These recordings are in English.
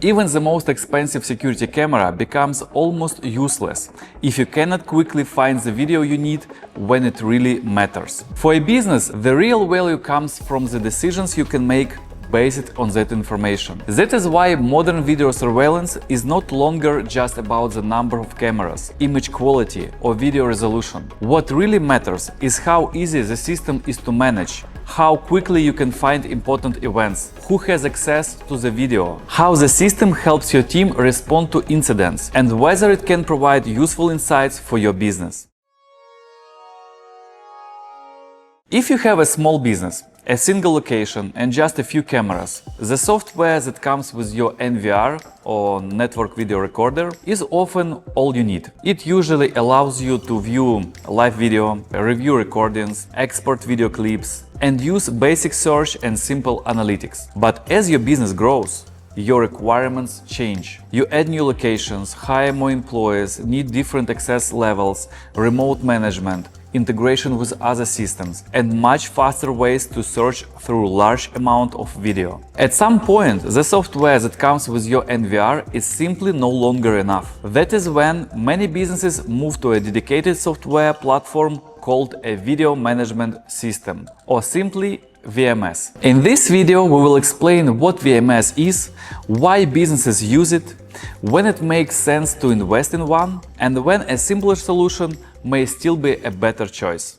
Even the most expensive security camera becomes almost useless if you cannot quickly find the video you need when it really matters. For a business, the real value comes from the decisions you can make based on that information. That is why modern video surveillance is not longer just about the number of cameras, image quality, or video resolution. What really matters is how easy the system is to manage, how quickly you can find important events, who has access to the video, how the system helps your team respond to incidents, and whether it can provide useful insights for your business. If you have a small business, a single location and just a few cameras, the software that comes with your NVR or network video recorder is often all you need. It usually allows you to view live video, review recordings, export video clips, and use basic search and simple analytics. But as your business grows, your requirements change. You add new locations, hire more employees, need different access levels, remote management, integration with other systems, and much faster ways to search through large amount of video. At some point, the software that comes with your NVR is simply no longer enough. That is when many businesses move to a dedicated software platform called a video management system, or simply VMS. In this video, we will explain what VMS is, why businesses use it, when it makes sense to invest in one, and when a simpler solution may still be a better choice.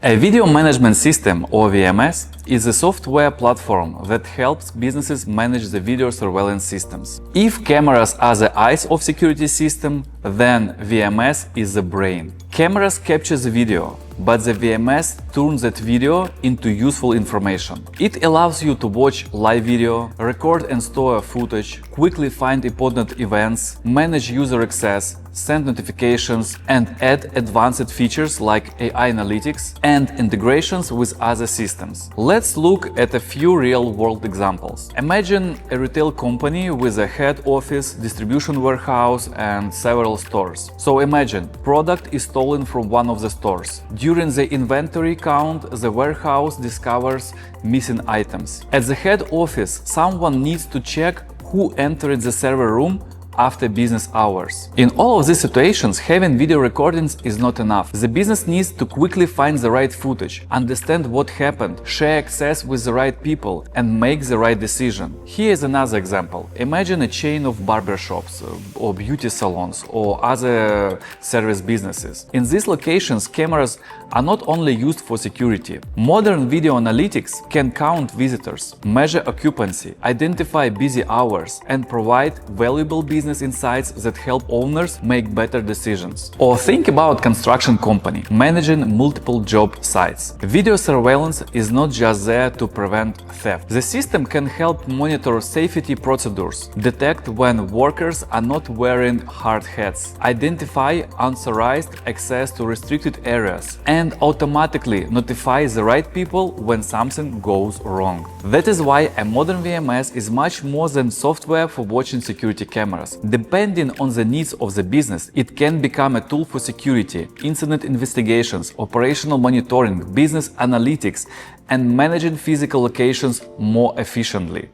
A video management system, or VMS, is a software platform that helps businesses manage the video surveillance systems. If cameras are the eyes of security system, then VMS is the brain. Cameras capture the video, but the VMS turns that video into useful information. It allows you to watch live video, record and store footage, quickly find important events, manage user access, send notifications, and add advanced features like AI analytics and integrations with other systems. Let's look at a few real-world examples. Imagine a retail company with a head office, distribution warehouse, and several stores. So imagine, product is stolen from one of the stores. During the inventory count, the warehouse discovers missing items. At the head office, someone needs to check who entered the server room after business hours. In all of these situations, having video recordings is not enough. The business needs to quickly find the right footage, understand what happened, share access with the right people, and make the right decision. Here is another example. Imagine a chain of barbershops or beauty salons or other service businesses. In these locations, cameras are not only used for security. Modern video analytics can count visitors, measure occupancy, identify busy hours, and provide valuable business insights that help owners make better decisions. Or think about construction company managing multiple job sites. Video surveillance is not just there to prevent theft. The system can help monitor safety procedures, detect when workers are not wearing hard hats, identify unauthorized access to restricted areas, and automatically notify the right people when something goes wrong. That is why a modern VMS is much more than software for watching security cameras. Depending on the needs of the business, it can become a tool for security, incident investigations, operational monitoring, business analytics, and managing physical locations more efficiently.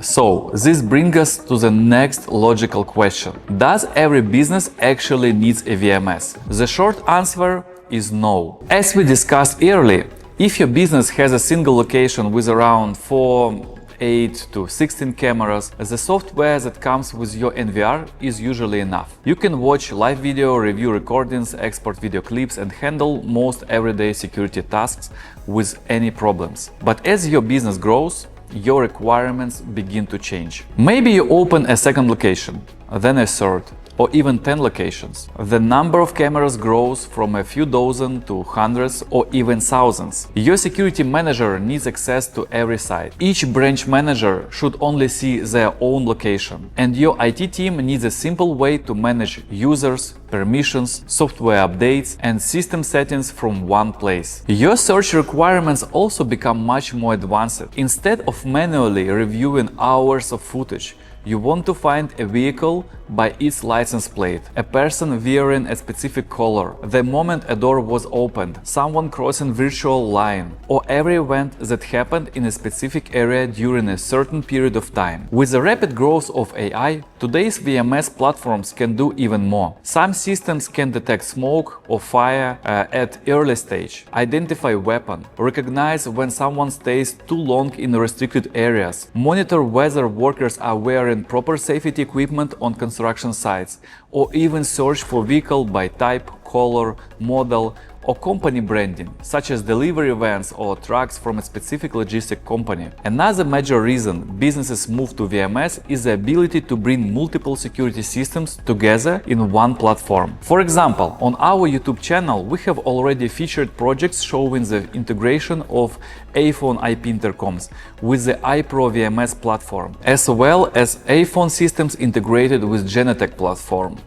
So, this brings us to the next logical question. Does every business actually needs a VMS? The short answer is no. As we discussed earlier, if your business has a single location with around 8 to 16 cameras, the software that comes with your NVR is usually enough. You can watch live video, review recordings, export video clips, and handle most everyday security tasks with any problems. But as your business grows, your requirements begin to change. Maybe you open a second location, then a third, or even 10 locations. The number of cameras grows from a few dozen to hundreds or even thousands. Your security manager needs access to every site. Each branch manager should only see their own location. And your IT team needs a simple way to manage users, permissions, software updates, and system settings from one place. Your search requirements also become much more advanced. Instead of manually reviewing hours of footage, you want to find a vehicle by its license plate, a person wearing a specific color, the moment a door was opened, someone crossing virtual line, or every event that happened in a specific area during a certain period of time. With the rapid growth of AI, today's VMS platforms can do even more. Some systems can detect smoke or fire at early stage, identify weapon, recognize when someone stays too long in restricted areas, monitor whether workers are wearing proper safety equipment on construction sites, or even search for vehicle by type, color, model, or company branding, such as delivery vans or trucks from a specific logistic company. Another major reason businesses move to VMS is the ability to bring multiple security systems together in one platform. For example, on our YouTube channel, we have already featured projects showing the integration of iPhone IP intercoms with the iPro VMS platform, as well as iPhone systems integrated with Genetec platform.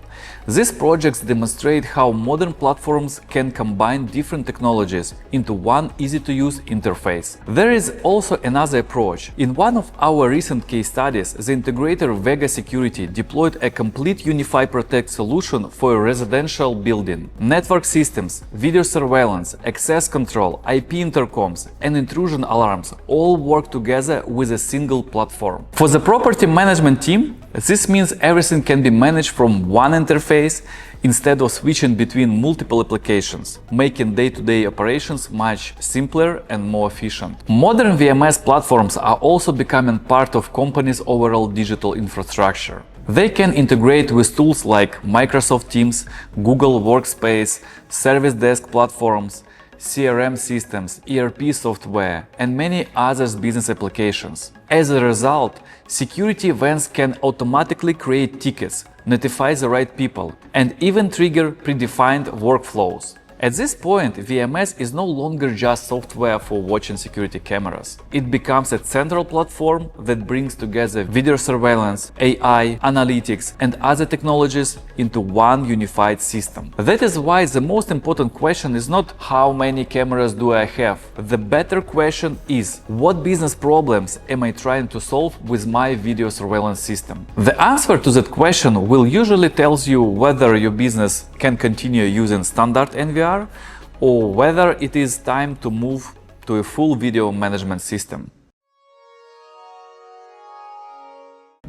These projects demonstrate how modern platforms can combine different technologies into one easy-to-use interface. There is also another approach. In one of our recent case studies, the Integrator Vega Security deployed a complete Unified Protect solution for a residential building. Network systems, video surveillance, access control, IP intercoms, and intrusion alarms all work together with a single platform. For the property management team, this means everything can be managed from one interface instead of switching between multiple applications, making day-to-day operations much simpler and more efficient. Modern VMS platforms are also becoming part of companies' overall digital infrastructure. They can integrate with tools like Microsoft Teams, Google Workspace, Service Desk platforms, CRM systems, ERP software, and many other business applications. As a result, security events can automatically create tickets, notify the right people, and even trigger predefined workflows. At this point, VMS is no longer just software for watching security cameras. It becomes a central platform that brings together video surveillance, AI, analytics, and other technologies into one unified system. That is why the most important question is not how many cameras do I have. The better question is, what business problems am I trying to solve with my video surveillance system? The answer to that question will usually tell you whether your business can continue using standard NVR or whether it is time to move to a full video management system.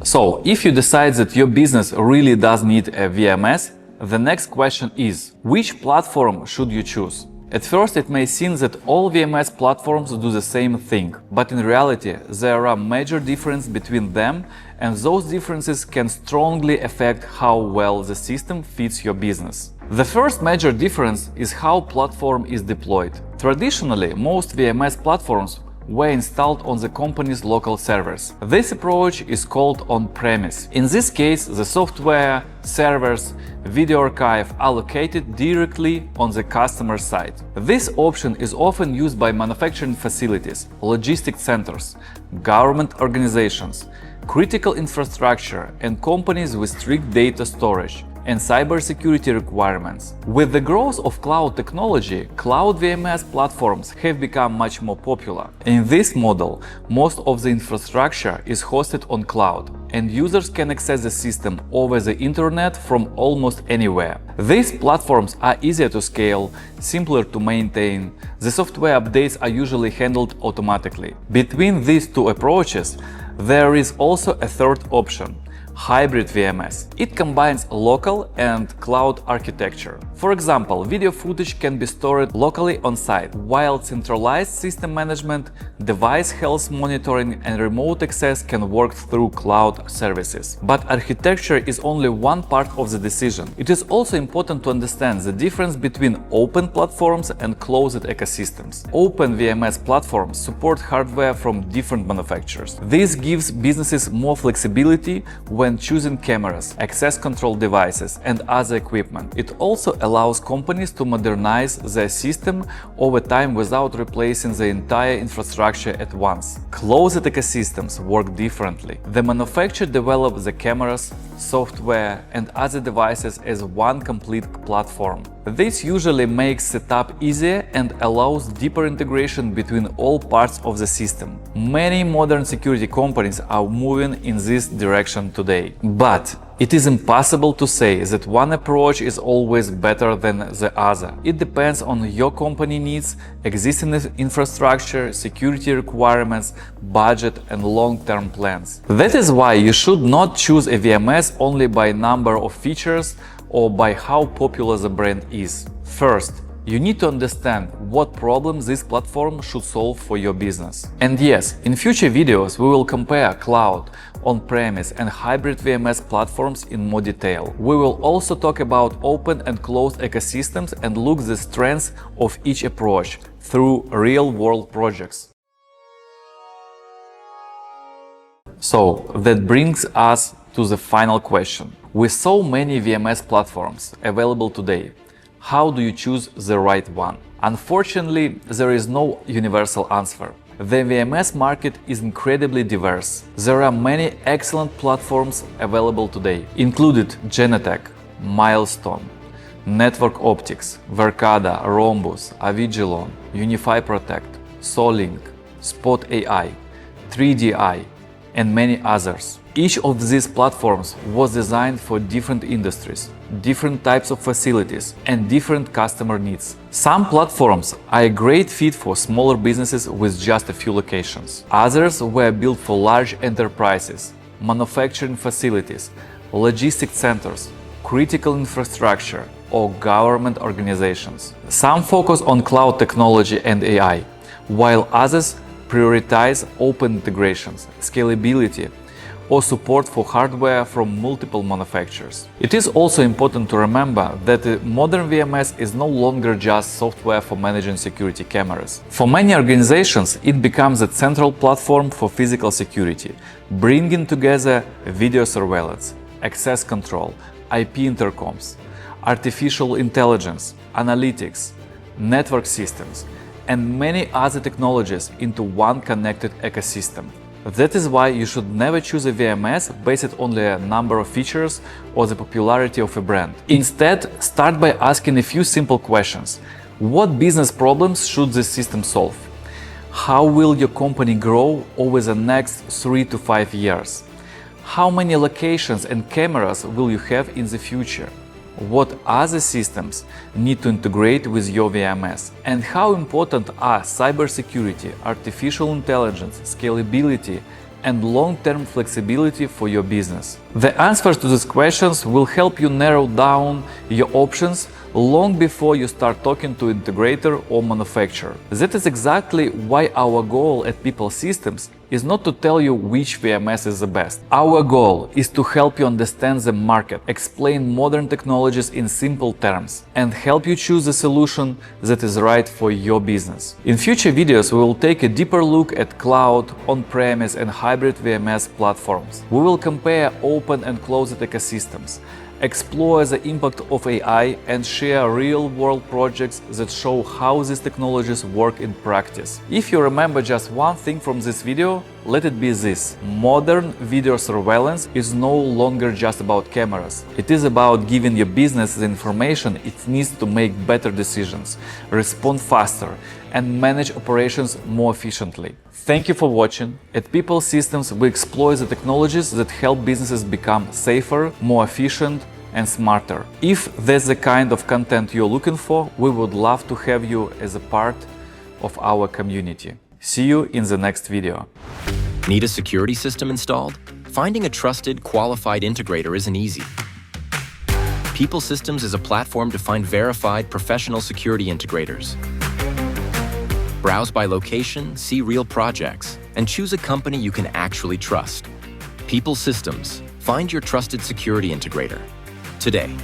So, if you decide that your business really does need a VMS, the next question is, which platform should you choose? At first, it may seem that all VMS platforms do the same thing, but in reality, there are major differences between them, and those differences can strongly affect how well the system fits your business. The first major difference is how platform is deployed. Traditionally, most VMS platforms were installed on the company's local servers. This approach is called on-premise. In this case, the software, servers, video archive are located directly on the customer site. This option is often used by manufacturing facilities, logistics centers, government organizations, critical infrastructure, and companies with strict data storage and cybersecurity requirements. With the growth of cloud technology, cloud VMS platforms have become much more popular. In this model, most of the infrastructure is hosted on cloud, and users can access the system over the internet from almost anywhere. These platforms are easier to scale, simpler to maintain. The software updates are usually handled automatically. Between these two approaches, there is also a third option: hybrid VMS. It combines local and cloud architecture. For example, video footage can be stored locally on site, while centralized system management, device health monitoring, and remote access can work through cloud services. But architecture is only one part of the decision. It is also important to understand the difference between open platforms and closed ecosystems. Open VMS platforms support hardware from different manufacturers. This gives businesses more flexibility when choosing cameras, access control devices, and other equipment. It also allows companies to modernize their system over time without replacing the entire infrastructure at once. Closed ecosystems work differently. The manufacturer develops the cameras, software, and other devices as one complete platform. This usually makes setup easier and allows deeper integration between all parts of the system. Many modern security companies are moving in this direction today. But it is impossible to say that one approach is always better than the other. It depends on your company needs, existing infrastructure, security requirements, budget, and long-term plans. That is why you should not choose a VMS only by number of features or by how popular the brand is. First, you need to understand what problems this platform should solve for your business. And yes, in future videos we will compare cloud, on-premise and hybrid VMS platforms in more detail. We will also talk about open and closed ecosystems and look at the strengths of each approach through real-world projects. So that brings us to the final question. With so many VMS platforms available today, how do you choose the right one? Unfortunately, there is no universal answer. The VMS market is incredibly diverse. There are many excellent platforms available today, including Genetec, Milestone, Network Optics, Verkada, Rhombus, Avigilon, Unify Protect, Solink, Spot AI, 3DI, and many others. Each of these platforms was designed for different industries, different types of facilities, and different customer needs. Some platforms are a great fit for smaller businesses with just a few locations. Others were built for large enterprises, manufacturing facilities, logistic centers, critical infrastructure, or government organizations. Some focus on cloud technology and AI, while others prioritize open integrations, scalability, or support for hardware from multiple manufacturers. It is also important to remember that a modern VMS is no longer just software for managing security cameras. For many organizations, it becomes a central platform for physical security, bringing together video surveillance, access control, IP intercoms, artificial intelligence, analytics, network systems, and many other technologies into one connected ecosystem. That is why you should never choose a VMS based on the number of features or the popularity of a brand. Instead, start by asking a few simple questions. What business problems should this system solve? How will your company grow over the next 3 to 5 years? How many locations and cameras will you have in the future? What other systems need to integrate with your VMS? And how important are cybersecurity, artificial intelligence, scalability, and long-term flexibility for your business? The answers to these questions will help you narrow down your options long before you start talking to integrator or manufacturer. That is exactly why our goal at Pipl Systems is not to tell you which VMS is the best. Our goal is to help you understand the market, explain modern technologies in simple terms, and help you choose a solution that is right for your business. In future videos, we will take a deeper look at cloud, on-premise, and hybrid VMS platforms. We will compare open and closed ecosystems, explore the impact of AI, and share real-world projects that show how these technologies work in practice. If you remember just one thing from this video, let it be this: modern video surveillance is no longer just about cameras. It is about giving your business the information it needs to make better decisions, respond faster, and manage operations more efficiently. Thank you for watching. At Pipl Systems, we explore the technologies that help businesses become safer, more efficient, and smarter. If that's the kind of content you're looking for, we would love to have you as a part of our community. See you in the next video. Need a security system installed? Finding a trusted, qualified integrator isn't easy. Pipl Systems is a platform to find verified, professional security integrators. Browse by location, see real projects, and choose a company you can actually trust. Pipl Systems. Find your trusted security integrator today.